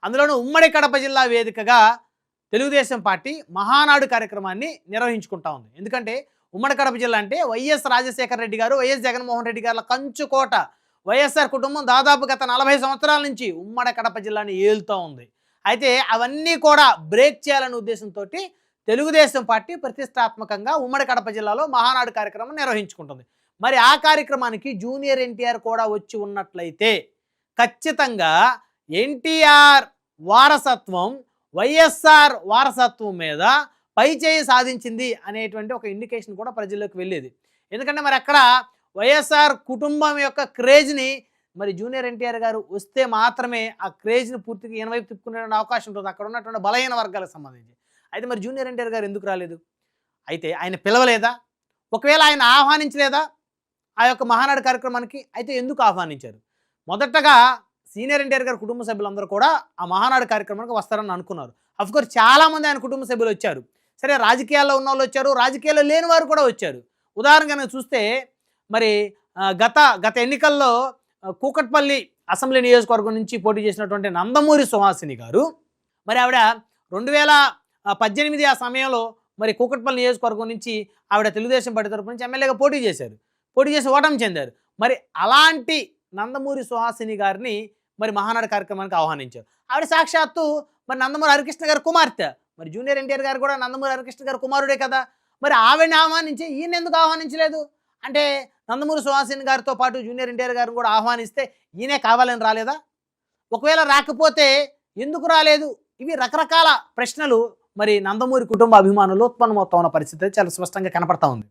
అందులోనూ ఉమ్మడి కడప జిల్లా వేదికగా తెలుగుదేశం పార్టీ మహానాడు కార్యక్రమాన్ని నిర్వహించుకుంటా ఉంది. ఎందుకంటే ఉమ్మడి కడప జిల్లా అంటే వైఎస్ రాజశేఖర రెడ్డి గారు, వైఎస్ జగన్మోహన్ రెడ్డి గారుల కంచుకోట. వైఎస్ఆర్ కుటుంబం దాదాపు గత 40 సంవత్సరాల నుంచి ఉమ్మడి కడప జిల్లాని ఏలుతూ ఉంది. అయితే అవన్నీ కూడా బ్రేక్ చేయాలనే ఉద్దేశంతో తెలుగుదేశం పార్టీ ప్రతిష్టాత్మకంగా ఉమ్మడి కడప జిల్లాలో మహానాడు కార్యక్రమం నిర్వహించుకుంటుంది. మరి ఆ కార్యక్రమానికి జూనియర్ ఎన్టీఆర్ కూడా వచ్చి ఉన్నట్లయితే ఖచ్చితంగా ఎన్టీఆర్ వారసత్వం వైఎస్ఆర్ వారసత్వం మీద పైచేయి సాధించింది అనేటువంటి ఒక ఇండికేషన్ కూడా ప్రజల్లోకి వెళ్ళేది. ఎందుకంటే మరి అక్కడ వైఎస్ఆర్ కుటుంబం యొక్క క్రేజ్ని మరి జూనియర్ ఎన్టీఆర్ గారు వస్తే మాత్రమే ఆ క్రేజ్ని పూర్తిగా ఈయన వైపు తిప్పుకునే అవకాశం ఉంటుంది అక్కడ ఉన్నటువంటి బలహీన వర్గాలకు సంబంధించి. అయితే మరి జూనియర్ ఎన్టీఆర్ గారు ఎందుకు రాలేదు? అయితే ఆయన పిలవలేదా? ఒకవేళ ఆయన ఆహ్వానించలేదా ఆ యొక్క మహానాడు కార్యక్రమానికి? అయితే ఎందుకు ఆహ్వానించారు? మొదటగా సీనియర్ ఎన్టీఆర్ గారి కుటుంబ సభ్యులందరూ కూడా ఆ మహానాడు కార్యక్రమానికి వస్తారని అనుకున్నారు. అఫ్కోర్స్ చాలామంది ఆయన కుటుంబ సభ్యులు వచ్చారు. సరే, రాజకీయాల్లో ఉన్న వాళ్ళు వచ్చారు, రాజకీయాల్లో లేని వారు కూడా వచ్చారు. ఉదాహరణగా చూస్తే మరి గత ఎన్నికల్లో కూకట్పల్లి అసెంబ్లీ నియోజకవర్గం నుంచి పోటీ చేసినటువంటి నందమూరి సుహాసిని గారు, మరి ఆవిడ 2018 ఆ సమయంలో మరి కూకట్పల్లి నియోజకవర్గం నుంచి ఆవిడ తెలుగుదేశం పార్టీ తరపు నుంచి ఎమ్మెల్యేగా పోటీ చేసి ఓటమి చెందారు. మరి అలాంటి నందమూరి సుహాసిని గారిని మరి మహానాడు కార్యక్రమానికి ఆహ్వానించారు. ఆవిడ సాక్షాత్తు మరి నందమూరి హరికృష్ణ గారి కుమార్తె. మరి జూనియర్ ఎన్టీఆర్ గారు కూడా నందమూరి హరికృష్ణ గారి కుమారుడే కదా. మరి ఆవిడని ఆహ్వానించి ఈయన ఎందుకు ఆహ్వానించలేదు? అంటే నందమూరి సుహాసిని గారితో పాటు జూనియర్ ఎన్టీఆర్ గారిని కూడా ఆహ్వానిస్తే ఈయనే కావాలని రాలేదా? ఒకవేళ రాకపోతే ఎందుకు రాలేదు? ఇవి రకరకాల ప్రశ్నలు మరి నందమూరి కుటుంబ అభిమానులు ఉత్పన్నమవుతా ఉన్న పరిస్థితి చాలా స్పష్టంగా కనపడతా ఉంది.